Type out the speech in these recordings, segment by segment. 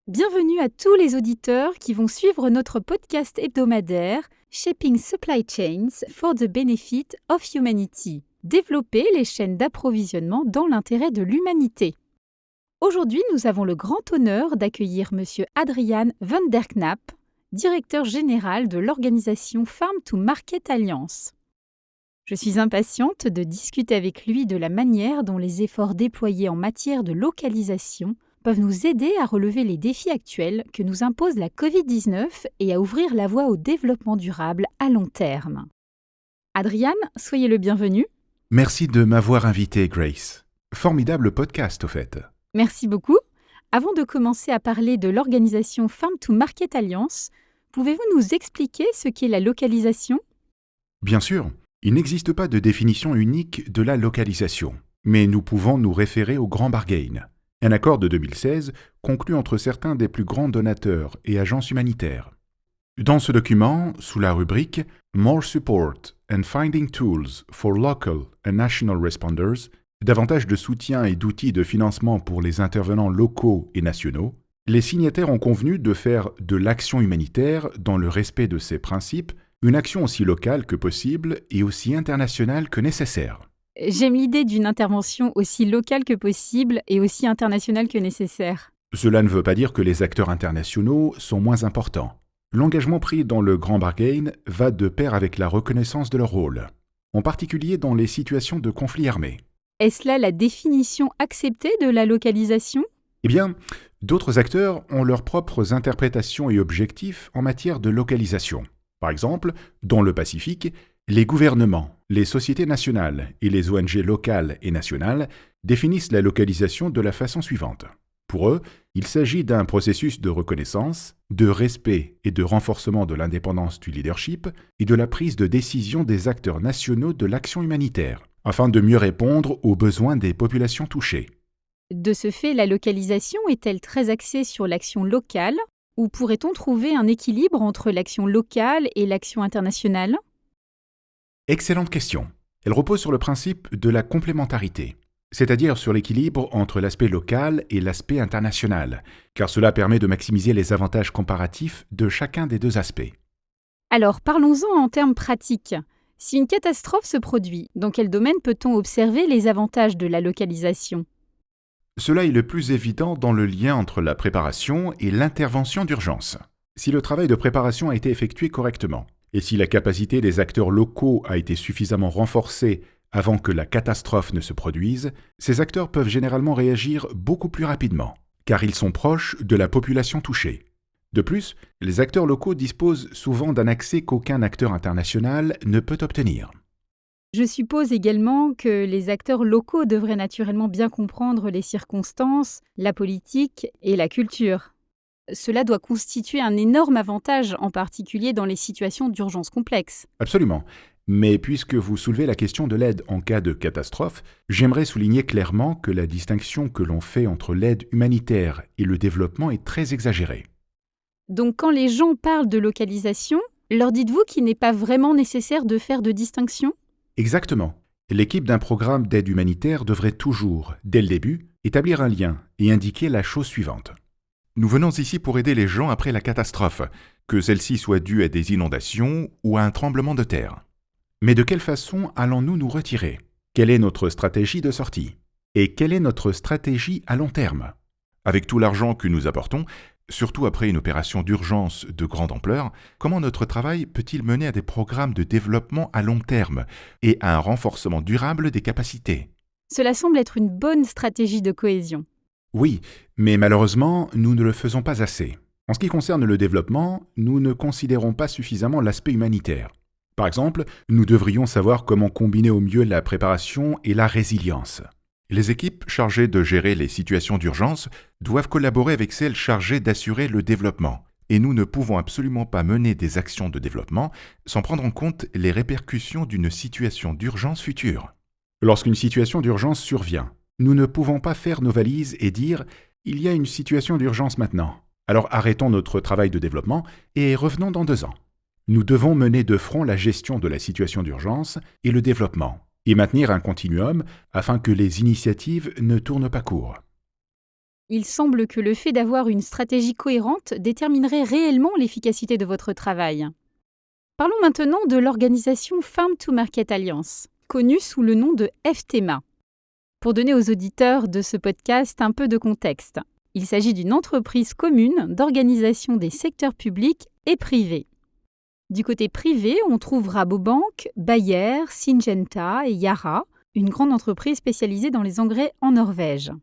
Bienvenue à tous les auditeurs qui vont suivre notre podcast hebdomadaire Shaping Supply Chains for the Benefit of Humanity. Développer les chaînes d'approvisionnement dans l'intérêt de l'humanité. Aujourd'hui, nous avons le grand honneur d'accueillir M. Adriaan van der Knap, directeur général de l'organisation Farm to Market Alliance. Je suis impatiente de discuter avec lui de la manière dont les efforts déployés en matière de localisation peuvent nous aider à relever les défis actuels que nous impose la Covid-19 et à ouvrir la voie au développement durable à long terme. Adriaan, soyez le bienvenu. Merci de m'avoir invité, Grace. Formidable podcast, au fait. Merci beaucoup. Avant de commencer à parler de l'organisation Farm to Market Alliance, pouvez-vous nous expliquer ce qu'est la localisation ? Bien sûr, il n'existe pas de définition unique de la localisation, mais nous pouvons nous référer au Grand Bargain, un accord de 2016 conclu entre certains des plus grands donateurs et agences humanitaires. Dans ce document, sous la rubrique « More Support and Finding Tools for Local and National Responders », davantage de soutien et d'outils de financement pour les intervenants locaux et nationaux, les signataires ont convenu de faire de l'action humanitaire, dans le respect de ces principes, une action aussi locale que possible et aussi internationale que nécessaire. J'aime l'idée d'une intervention aussi locale que possible et aussi internationale que nécessaire. Cela ne veut pas dire que les acteurs internationaux sont moins importants. L'engagement pris dans le Grand Bargain va de pair avec la reconnaissance de leur rôle, en particulier dans les situations de conflit armé. Est-ce là la définition acceptée de la localisation ? Eh bien, d'autres acteurs ont leurs propres interprétations et objectifs en matière de localisation. Par exemple, dans le Pacifique, les gouvernements, les sociétés nationales et les ONG locales et nationales définissent la localisation de la façon suivante. Pour eux, il s'agit d'un processus de reconnaissance, de respect et de renforcement de l'indépendance du leadership et de la prise de décision des acteurs nationaux de l'action humanitaire, afin de mieux répondre aux besoins des populations touchées. De ce fait, la localisation est-elle très axée sur l'action locale ou pourrait-on trouver un équilibre entre l'action locale et l'action internationale ? Excellente question. Elle repose sur le principe de la complémentarité, c'est-à-dire sur l'équilibre entre l'aspect local et l'aspect international, car cela permet de maximiser les avantages comparatifs de chacun des deux aspects. Alors, parlons-en en termes pratiques. Si une catastrophe se produit, dans quel domaine peut-on observer les avantages de la localisation ? Cela est le plus évident dans le lien entre la préparation et l'intervention d'urgence. Si le travail de préparation a été effectué correctement, et si la capacité des acteurs locaux a été suffisamment renforcée avant que la catastrophe ne se produise, ces acteurs peuvent généralement réagir beaucoup plus rapidement, car ils sont proches de la population touchée. De plus, les acteurs locaux disposent souvent d'un accès qu'aucun acteur international ne peut obtenir. Je suppose également que les acteurs locaux devraient naturellement bien comprendre les circonstances, la politique et la culture. Cela doit constituer un énorme avantage, en particulier dans les situations d'urgence complexes. Absolument. Mais puisque vous soulevez la question de l'aide en cas de catastrophe, j'aimerais souligner clairement que la distinction que l'on fait entre l'aide humanitaire et le développement est très exagérée. Donc quand les gens parlent de localisation, leur dites-vous qu'il n'est pas vraiment nécessaire de faire de distinction ? Exactement. L'équipe d'un programme d'aide humanitaire devrait toujours, dès le début, établir un lien et indiquer la chose suivante. Nous venons ici pour aider les gens après la catastrophe, que celle-ci soit due à des inondations ou à un tremblement de terre. Mais de quelle façon allons-nous nous retirer ? Quelle est notre stratégie de sortie ? Et quelle est notre stratégie à long terme ? Avec tout l'argent que nous apportons, surtout après une opération d'urgence de grande ampleur, comment notre travail peut-il mener à des programmes de développement à long terme et à un renforcement durable des capacités ? Cela semble être une bonne stratégie de cohésion. Oui, mais malheureusement, nous ne le faisons pas assez. En ce qui concerne le développement, nous ne considérons pas suffisamment l'aspect humanitaire. Par exemple, nous devrions savoir comment combiner au mieux la préparation et la résilience. Les équipes chargées de gérer les situations d'urgence doivent collaborer avec celles chargées d'assurer le développement. Et nous ne pouvons absolument pas mener des actions de développement sans prendre en compte les répercussions d'une situation d'urgence future. Lorsqu'une situation d'urgence survient, nous ne pouvons pas faire nos valises et dire « il y a une situation d'urgence maintenant, alors arrêtons notre travail de développement et revenons dans 2 ans ». Nous devons mener de front la gestion de la situation d'urgence et le développement, et maintenir un continuum afin que les initiatives ne tournent pas court. Il semble que le fait d'avoir une stratégie cohérente déterminerait réellement l'efficacité de votre travail. Parlons maintenant de l'organisation Farm to Market Alliance, connue sous le nom de FTMA. Pour donner aux auditeurs de ce podcast un peu de contexte, il s'agit d'une entreprise commune d'organisation des secteurs publics et privés. Du côté privé, on trouve Rabobank, Bayer, Syngenta et Yara, une grande entreprise spécialisée dans les engrais en Norvège.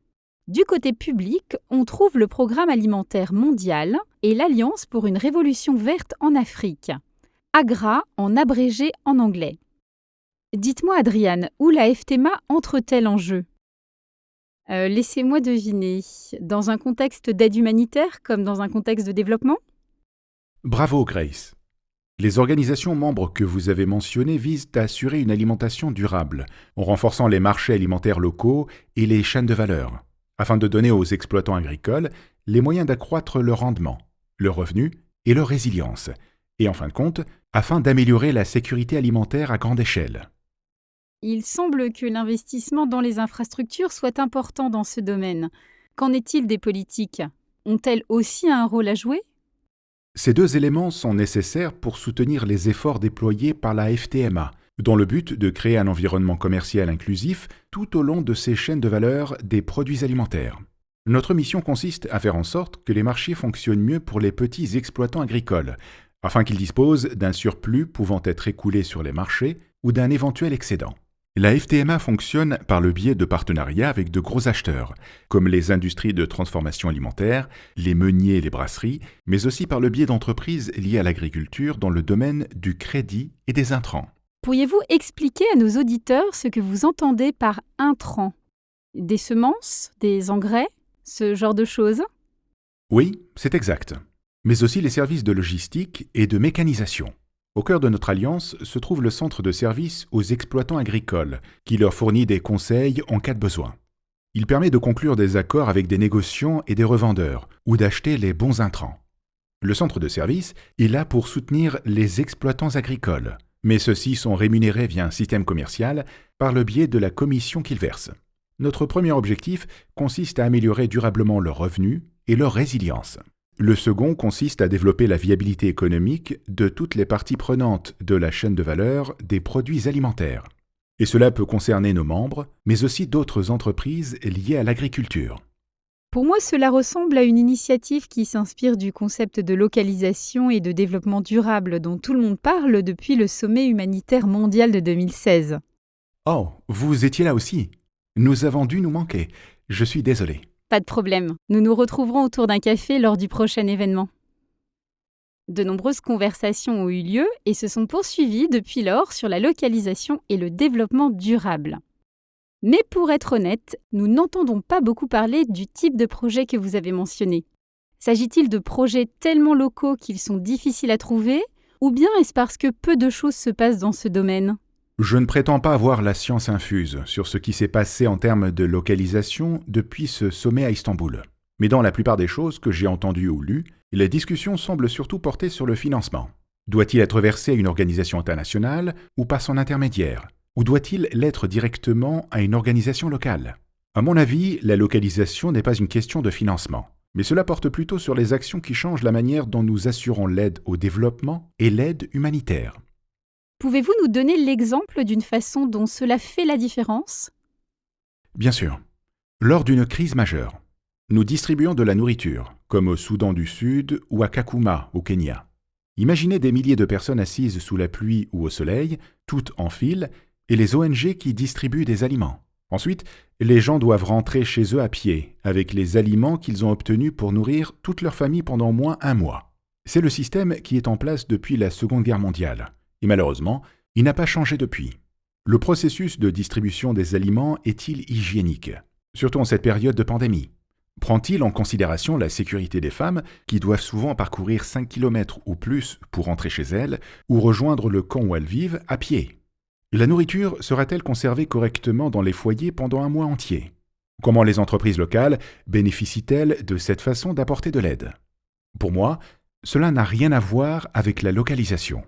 Du côté public, on trouve le Programme alimentaire mondial et l'Alliance pour une révolution verte en Afrique, AGRA en abrégé en anglais. Dites-moi, Adriane, où la FTMA entre-t-elle en jeu ? Laissez-moi deviner. Dans un contexte d'aide humanitaire comme dans un contexte de développement ? Bravo Grace. Les organisations membres que vous avez mentionnées visent à assurer une alimentation durable, en renforçant les marchés alimentaires locaux et les chaînes de valeur, afin de donner aux exploitants agricoles les moyens d'accroître leur rendement, leur revenu et leur résilience, et en fin de compte, afin d'améliorer la sécurité alimentaire à grande échelle. Il semble que l'investissement dans les infrastructures soit important dans ce domaine. Qu'en est-il des politiques ? Ont-elles aussi un rôle à jouer ? Ces deux éléments sont nécessaires pour soutenir les efforts déployés par la FTMA, dans le but de créer un environnement commercial inclusif tout au long de ces chaînes de valeur des produits alimentaires. Notre mission consiste à faire en sorte que les marchés fonctionnent mieux pour les petits exploitants agricoles, afin qu'ils disposent d'un surplus pouvant être écoulé sur les marchés ou d'un éventuel excédent. La FTMA fonctionne par le biais de partenariats avec de gros acheteurs, comme les industries de transformation alimentaire, les meuniers et les brasseries, mais aussi par le biais d'entreprises liées à l'agriculture dans le domaine du crédit et des intrants. Pourriez-vous expliquer à nos auditeurs ce que vous entendez par intrants ? Des semences, des engrais, ce genre de choses ? Oui, c'est exact. Mais aussi les services de logistique et de mécanisation. Au cœur de notre alliance se trouve le centre de service aux exploitants agricoles, qui leur fournit des conseils en cas de besoin. Il permet de conclure des accords avec des négociants et des revendeurs, ou d'acheter les bons intrants. Le centre de service est là pour soutenir les exploitants agricoles, mais ceux-ci sont rémunérés via un système commercial par le biais de la commission qu'ils versent. Notre premier objectif consiste à améliorer durablement leurs revenus et leur résilience. Le second consiste à développer la viabilité économique de toutes les parties prenantes de la chaîne de valeur des produits alimentaires. Et cela peut concerner nos membres, mais aussi d'autres entreprises liées à l'agriculture. Pour moi, cela ressemble à une initiative qui s'inspire du concept de localisation et de développement durable dont tout le monde parle depuis le sommet humanitaire mondial de 2016. Oh, vous étiez là aussi. Nous avons dû nous manquer. Je suis désolé. Pas de problème, nous nous retrouverons autour d'un café lors du prochain événement. De nombreuses conversations ont eu lieu et se sont poursuivies depuis lors sur la localisation et le développement durable. Mais pour être honnête, nous n'entendons pas beaucoup parler du type de projet que vous avez mentionné. S'agit-il de projets tellement locaux qu'ils sont difficiles à trouver, ou bien est-ce parce que peu de choses se passent dans ce domaine ? Je ne prétends pas avoir la science infuse sur ce qui s'est passé en termes de localisation depuis ce sommet à Istanbul. Mais dans la plupart des choses que j'ai entendues ou lues, les discussions semblent surtout porter sur le financement. Doit-il être versé à une organisation internationale ou par son intermédiaire ? Ou doit-il l'être directement à une organisation locale ? À mon avis, la localisation n'est pas une question de financement, mais cela porte plutôt sur les actions qui changent la manière dont nous assurons l'aide au développement et l'aide humanitaire. Pouvez-vous nous donner l'exemple d'une façon dont cela fait la différence ? Bien sûr. Lors d'une crise majeure, nous distribuons de la nourriture, comme au Soudan du Sud ou à Kakuma, au Kenya. Imaginez des milliers de personnes assises sous la pluie ou au soleil, toutes en file, et les ONG qui distribuent des aliments. Ensuite, les gens doivent rentrer chez eux à pied, avec les aliments qu'ils ont obtenus pour nourrir toute leur famille pendant au moins 1 mois. C'est le système qui est en place depuis la Seconde Guerre mondiale. Et malheureusement, il n'a pas changé depuis. Le processus de distribution des aliments est-il hygiénique, surtout en cette période de pandémie ? Prend-il en considération la sécurité des femmes qui doivent souvent parcourir 5 km ou plus pour rentrer chez elles ou rejoindre le camp où elles vivent à pied ? La nourriture sera-t-elle conservée correctement dans les foyers pendant 1 mois entier ? Comment les entreprises locales bénéficient-elles de cette façon d'apporter de l'aide ? Pour moi, cela n'a rien à voir avec la localisation.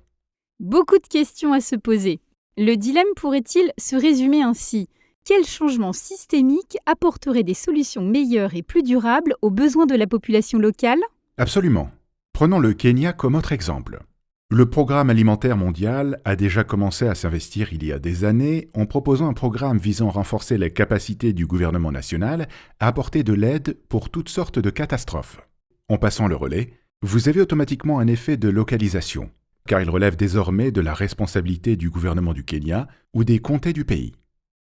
Beaucoup de questions à se poser. Le dilemme pourrait-il se résumer ainsi ? Quel changement systémique apporterait des solutions meilleures et plus durables aux besoins de la population locale ? Absolument. Prenons le Kenya comme autre exemple. Le Programme alimentaire mondial a déjà commencé à s'investir il y a des années en proposant un programme visant à renforcer les capacités du gouvernement national à apporter de l'aide pour toutes sortes de catastrophes. En passant le relais, vous avez automatiquement un effet de localisation, car il relève désormais de la responsabilité du gouvernement du Kenya ou des comtés du pays.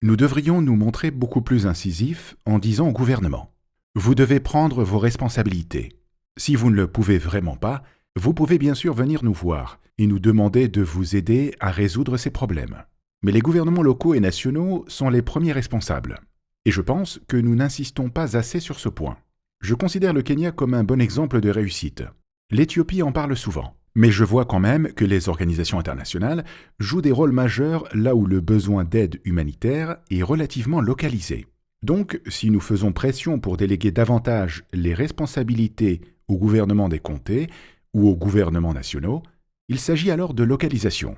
Nous devrions nous montrer beaucoup plus incisifs en disant au gouvernement « Vous devez prendre vos responsabilités. Si vous ne le pouvez vraiment pas, vous pouvez bien sûr venir nous voir et nous demander de vous aider à résoudre ces problèmes. Mais les gouvernements locaux et nationaux sont les premiers responsables. Et je pense que nous n'insistons pas assez sur ce point. Je considère le Kenya comme un bon exemple de réussite. L'Éthiopie en parle souvent. Mais je vois quand même que les organisations internationales jouent des rôles majeurs là où le besoin d'aide humanitaire est relativement localisé. Donc, si nous faisons pression pour déléguer davantage les responsabilités au gouvernement des comtés ou aux gouvernements nationaux, il s'agit alors de localisation.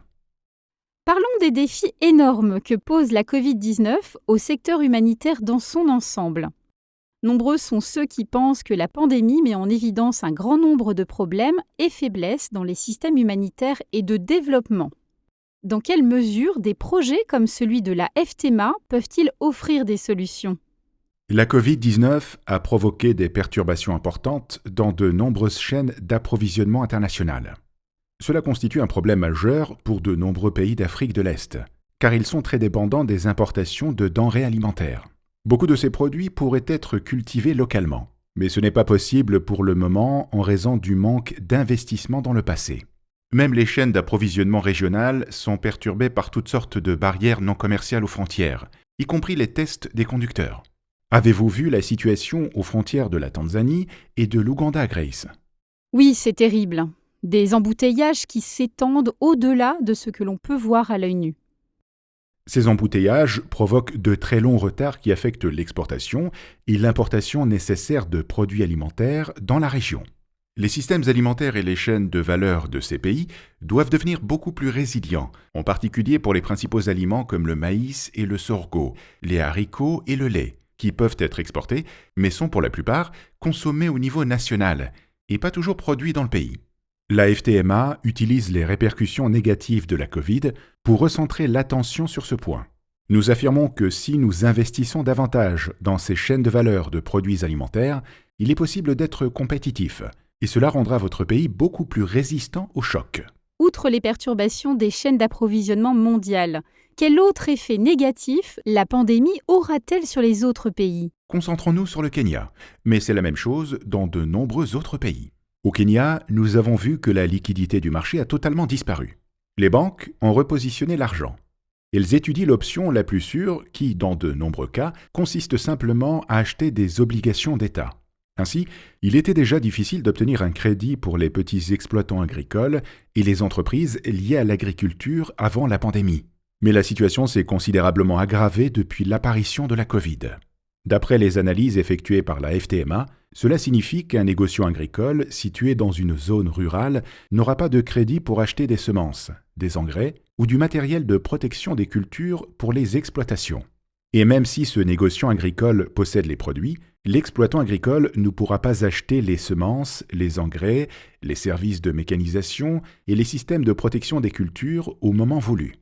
Parlons des défis énormes que pose la Covid-19 au secteur humanitaire dans son ensemble. Nombreux sont ceux qui pensent que la pandémie met en évidence un grand nombre de problèmes et faiblesses dans les systèmes humanitaires et de développement. Dans quelle mesure des projets comme celui de la FTMA peuvent-ils offrir des solutions ? La Covid-19 a provoqué des perturbations importantes dans de nombreuses chaînes d'approvisionnement internationales. Cela constitue un problème majeur pour de nombreux pays d'Afrique de l'Est, car ils sont très dépendants des importations de denrées alimentaires. Beaucoup de ces produits pourraient être cultivés localement, mais ce n'est pas possible pour le moment en raison du manque d'investissement dans le passé. Même les chaînes d'approvisionnement régionales sont perturbées par toutes sortes de barrières non commerciales aux frontières, y compris les tests des conducteurs. Avez-vous vu la situation aux frontières de la Tanzanie et de l'Ouganda, Grace ? Oui, c'est terrible. Des embouteillages qui s'étendent au-delà de ce que l'on peut voir à l'œil nu. Ces embouteillages provoquent de très longs retards qui affectent l'exportation et l'importation nécessaire de produits alimentaires dans la région. Les systèmes alimentaires et les chaînes de valeur de ces pays doivent devenir beaucoup plus résilients, en particulier pour les principaux aliments comme le maïs et le sorgho, les haricots et le lait, qui peuvent être exportés, mais sont pour la plupart consommés au niveau national et pas toujours produits dans le pays. La FTMA utilise les répercussions négatives de la Covid pour recentrer l'attention sur ce point. Nous affirmons que si nous investissons davantage dans ces chaînes de valeur de produits alimentaires, il est possible d'être compétitif, et cela rendra votre pays beaucoup plus résistant aux chocs. Outre les perturbations des chaînes d'approvisionnement mondiales, quel autre effet négatif la pandémie aura-t-elle sur les autres pays ? Concentrons-nous sur le Kenya, mais c'est la même chose dans de nombreux autres pays. Au Kenya, nous avons vu que la liquidité du marché a totalement disparu. Les banques ont repositionné l'argent. Elles étudient l'option la plus sûre qui, dans de nombreux cas, consiste simplement à acheter des obligations d'État. Ainsi, il était déjà difficile d'obtenir un crédit pour les petits exploitants agricoles et les entreprises liées à l'agriculture avant la pandémie. Mais la situation s'est considérablement aggravée depuis l'apparition de la Covid. D'après les analyses effectuées par la FTMA, cela signifie qu'un négociant agricole situé dans une zone rurale n'aura pas de crédit pour acheter des semences, des engrais ou du matériel de protection des cultures pour les exploitations. Et même si ce négociant agricole possède les produits, l'exploitant agricole ne pourra pas acheter les semences, les engrais, les services de mécanisation et les systèmes de protection des cultures au moment voulu.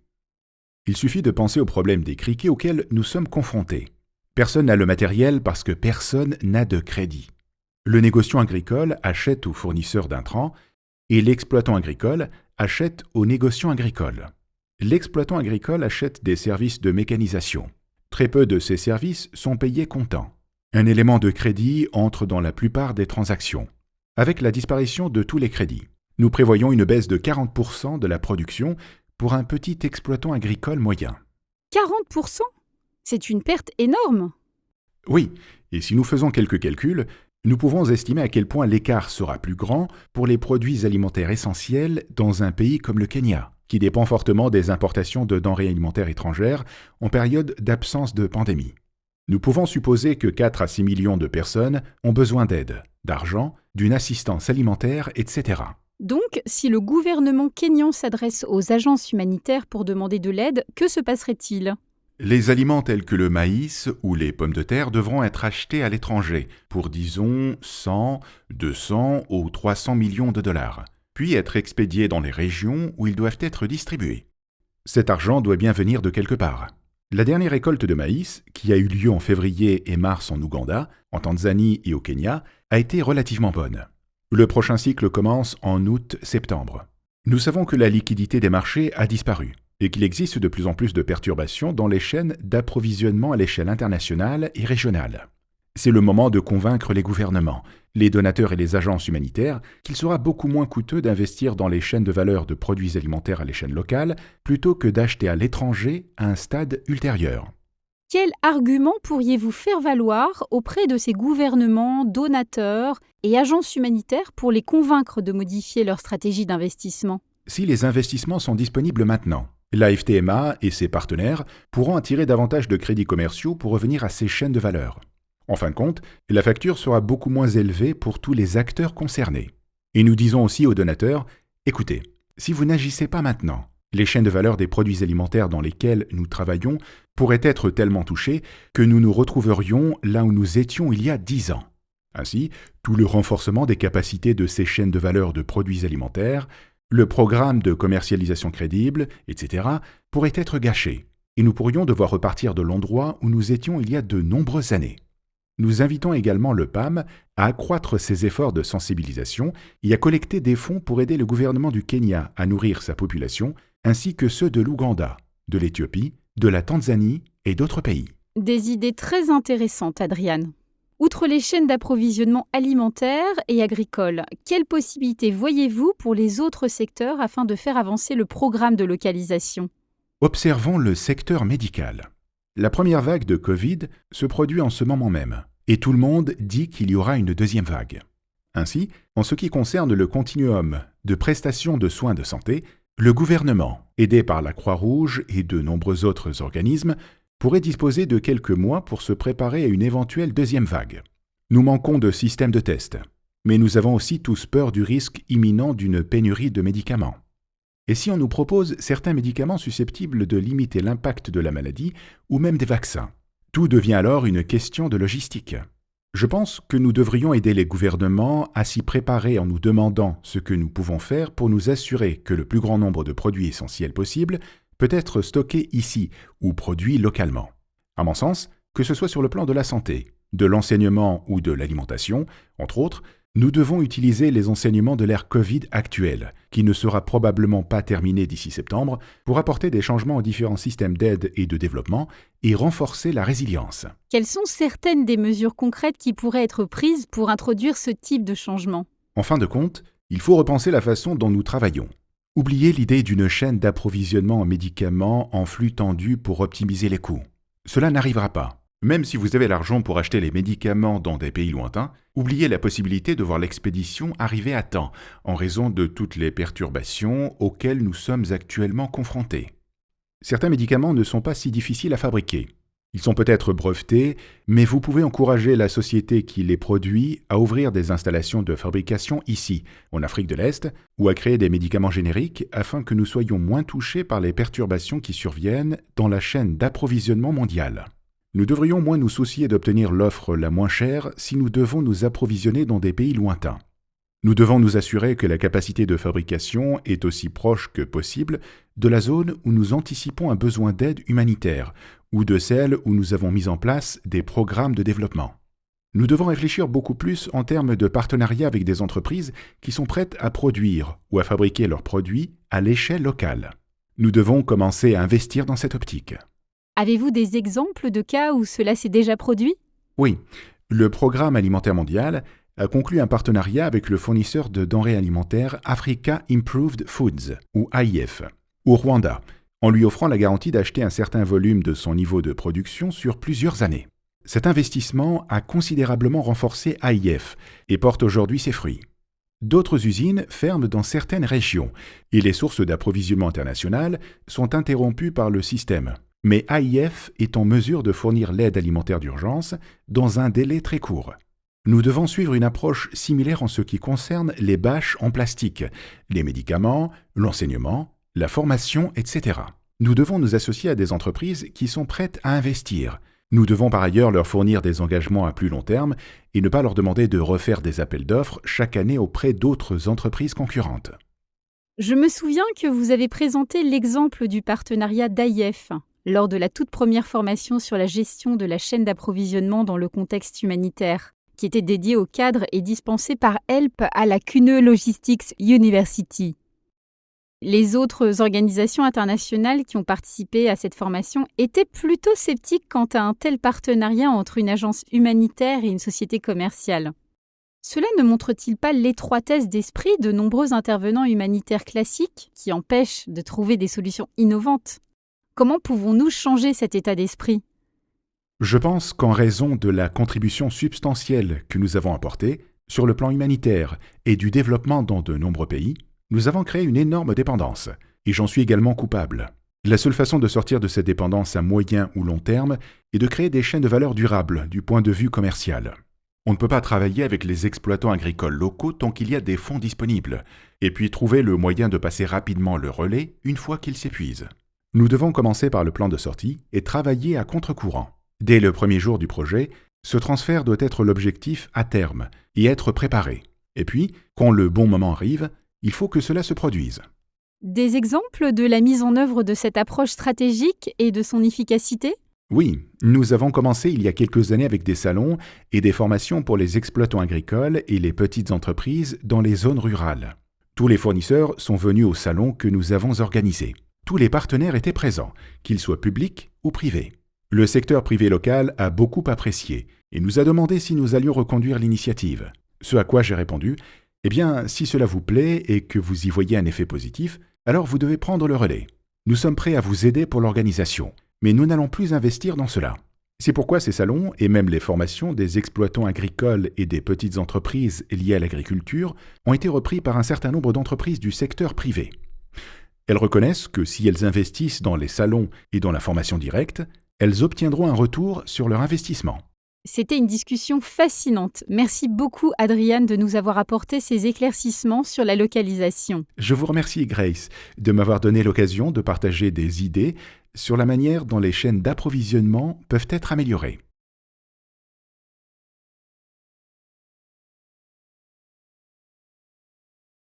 Il suffit de penser au problème des criquets auxquels nous sommes confrontés. Personne n'a le matériel parce que personne n'a de crédit. Le négociant agricole achète au fournisseur d'intrants et l'exploitant agricole achète au négociant agricole. L'exploitant agricole achète des services de mécanisation. Très peu de ces services sont payés comptant. Un élément de crédit entre dans la plupart des transactions. Avec la disparition de tous les crédits, nous prévoyons une baisse de 40% de la production pour un petit exploitant agricole moyen. 40%? C'est une perte énorme. Oui, et si nous faisons quelques calculs, nous pouvons estimer à quel point l'écart sera plus grand pour les produits alimentaires essentiels dans un pays comme le Kenya, qui dépend fortement des importations de denrées alimentaires étrangères en période d'absence de pandémie. Nous pouvons supposer que 4 à 6 millions de personnes ont besoin d'aide, d'argent, d'une assistance alimentaire, etc. Donc, si le gouvernement kényan s'adresse aux agences humanitaires pour demander de l'aide, que se passerait-il ? Les aliments tels que le maïs ou les pommes de terre devront être achetés à l'étranger pour, disons, 100, 200 ou 300 millions de dollars, puis être expédiés dans les régions où ils doivent être distribués. Cet argent doit bien venir de quelque part. La dernière récolte de maïs, qui a eu lieu en février et mars en Ouganda, en Tanzanie et au Kenya, a été relativement bonne. Le prochain cycle commence en août-septembre. Nous savons que la liquidité des marchés a disparu et qu'il existe de plus en plus de perturbations dans les chaînes d'approvisionnement à l'échelle internationale et régionale. C'est le moment de convaincre les gouvernements, les donateurs et les agences humanitaires qu'il sera beaucoup moins coûteux d'investir dans les chaînes de valeur de produits alimentaires à l'échelle locale plutôt que d'acheter à l'étranger à un stade ultérieur. Quel argument pourriez-vous faire valoir auprès de ces gouvernements, donateurs et agences humanitaires pour les convaincre de modifier leur stratégie d'investissement? Si les investissements sont disponibles maintenant, l'AFTMA et ses partenaires pourront attirer davantage de crédits commerciaux pour revenir à ces chaînes de valeur. En fin de compte, la facture sera beaucoup moins élevée pour tous les acteurs concernés. Et nous disons aussi aux donateurs, écoutez, si vous n'agissez pas maintenant, les chaînes de valeur des produits alimentaires dans lesquelles nous travaillons pourraient être tellement touchées que nous nous retrouverions là où nous étions il y a 10 ans. Ainsi, tout le renforcement des capacités de ces chaînes de valeur de produits alimentaires, le programme de commercialisation crédible, etc., pourrait être gâché, et nous pourrions devoir repartir de l'endroit où nous étions il y a de nombreuses années. Nous invitons également le PAM à accroître ses efforts de sensibilisation et à collecter des fonds pour aider le gouvernement du Kenya à nourrir sa population, ainsi que ceux de l'Ouganda, de l'Éthiopie, de la Tanzanie et d'autres pays. Des idées très intéressantes, Adriane. Outre les chaînes d'approvisionnement alimentaire et agricole, quelles possibilités voyez-vous pour les autres secteurs afin de faire avancer le programme de localisation? Observons le secteur médical. La première vague de Covid se produit en ce moment même, et tout le monde dit qu'il y aura une deuxième vague. Ainsi, en ce qui concerne le continuum de prestations de soins de santé, le gouvernement, aidé par la Croix-Rouge et de nombreux autres organismes, pourrait disposer de quelques mois pour se préparer à une éventuelle deuxième vague. Nous manquons de systèmes de tests, mais nous avons aussi tous peur du risque imminent d'une pénurie de médicaments. Et si on nous propose certains médicaments susceptibles de limiter l'impact de la maladie ou même des vaccins? Tout devient alors une question de logistique. Je pense que nous devrions aider les gouvernements à s'y préparer en nous demandant ce que nous pouvons faire pour nous assurer que le plus grand nombre de produits essentiels possible peut être stocké ici ou produit localement. À mon sens, que ce soit sur le plan de la santé, de l'enseignement ou de l'alimentation, entre autres, nous devons utiliser les enseignements de l'ère Covid actuelle, qui ne sera probablement pas terminée d'ici septembre, pour apporter des changements aux différents systèmes d'aide et de développement et renforcer la résilience. Quelles sont certaines des mesures concrètes qui pourraient être prises pour introduire ce type de changement? En fin de compte, il faut repenser la façon dont nous travaillons. Oubliez l'idée d'une chaîne d'approvisionnement en médicaments en flux tendu pour optimiser les coûts. Cela n'arrivera pas. Même si vous avez l'argent pour acheter les médicaments dans des pays lointains, oubliez la possibilité de voir l'expédition arriver à temps, en raison de toutes les perturbations auxquelles nous sommes actuellement confrontés. Certains médicaments ne sont pas si difficiles à fabriquer. Ils sont peut-être brevetés, mais vous pouvez encourager la société qui les produit à ouvrir des installations de fabrication ici, en Afrique de l'Est, ou à créer des médicaments génériques afin que nous soyons moins touchés par les perturbations qui surviennent dans la chaîne d'approvisionnement mondiale. Nous devrions moins nous soucier d'obtenir l'offre la moins chère si nous devons nous approvisionner dans des pays lointains. Nous devons nous assurer que la capacité de fabrication est aussi proche que possible de la zone où nous anticipons un besoin d'aide humanitaire ou de celle où nous avons mis en place des programmes de développement. Nous devons réfléchir beaucoup plus en termes de partenariat avec des entreprises qui sont prêtes à produire ou à fabriquer leurs produits à l'échelle locale. Nous devons commencer à investir dans cette optique. Avez-vous des exemples de cas où cela s'est déjà produit? Oui, le Programme alimentaire mondial a conclu un partenariat avec le fournisseur de denrées alimentaires Africa Improved Foods, ou AIF, au Rwanda, en lui offrant la garantie d'acheter un certain volume de son niveau de production sur plusieurs années. Cet investissement a considérablement renforcé AIF et porte aujourd'hui ses fruits. D'autres usines ferment dans certaines régions et les sources d'approvisionnement internationales sont interrompues par le système. Mais AIF est en mesure de fournir l'aide alimentaire d'urgence dans un délai très court. Nous devons suivre une approche similaire en ce qui concerne les bâches en plastique, les médicaments, l'enseignement, la formation, etc. Nous devons nous associer à des entreprises qui sont prêtes à investir. Nous devons par ailleurs leur fournir des engagements à plus long terme et ne pas leur demander de refaire des appels d'offres chaque année auprès d'autres entreprises concurrentes. Je me souviens que vous avez présenté l'exemple du partenariat d'AIF lors de la toute première formation sur la gestion de la chaîne d'approvisionnement dans le contexte humanitaire, qui était dédiée aux cadres et dispensée par HELP à la CUNE Logistics University. Les autres organisations internationales qui ont participé à cette formation étaient plutôt sceptiques quant à un tel partenariat entre une agence humanitaire et une société commerciale. Cela ne montre-t-il pas l'étroitesse d'esprit de nombreux intervenants humanitaires classiques qui empêchent de trouver des solutions innovantes ? Comment pouvons-nous changer cet état d'esprit ? Je pense qu'en raison de la contribution substantielle que nous avons apportée sur le plan humanitaire et du développement dans de nombreux pays, nous avons créé une énorme dépendance, et j'en suis également coupable. La seule façon de sortir de cette dépendance à moyen ou long terme est de créer des chaînes de valeur durables du point de vue commercial. On ne peut pas travailler avec les exploitants agricoles locaux tant qu'il y a des fonds disponibles, et puis trouver le moyen de passer rapidement le relais une fois qu'ils s'épuisent. Nous devons commencer par le plan de sortie et travailler à contre-courant. Dès le premier jour du projet, ce transfert doit être l'objectif à terme et être préparé. Et puis, quand le bon moment arrive, il faut que cela se produise. Des exemples de la mise en œuvre de cette approche stratégique et de son efficacité ? Oui, nous avons commencé il y a quelques années avec des salons et des formations pour les exploitants agricoles et les petites entreprises dans les zones rurales. Tous les fournisseurs sont venus au salon que nous avons organisé. Tous les partenaires étaient présents, qu'ils soient publics ou privés. Le secteur privé local a beaucoup apprécié et nous a demandé si nous allions reconduire l'initiative. Ce à quoi j'ai répondu « Eh bien, si cela vous plaît et que vous y voyez un effet positif, alors vous devez prendre le relais. Nous sommes prêts à vous aider pour l'organisation, mais nous n'allons plus investir dans cela. » C'est pourquoi ces salons et même les formations des exploitants agricoles et des petites entreprises liées à l'agriculture ont été repris par un certain nombre d'entreprises du secteur privé. Elles reconnaissent que si elles investissent dans les salons et dans la formation directe, elles obtiendront un retour sur leur investissement. C'était une discussion fascinante. Merci beaucoup, Adrian, de nous avoir apporté ces éclaircissements sur la localisation. Je vous remercie, Grace, de m'avoir donné l'occasion de partager des idées sur la manière dont les chaînes d'approvisionnement peuvent être améliorées.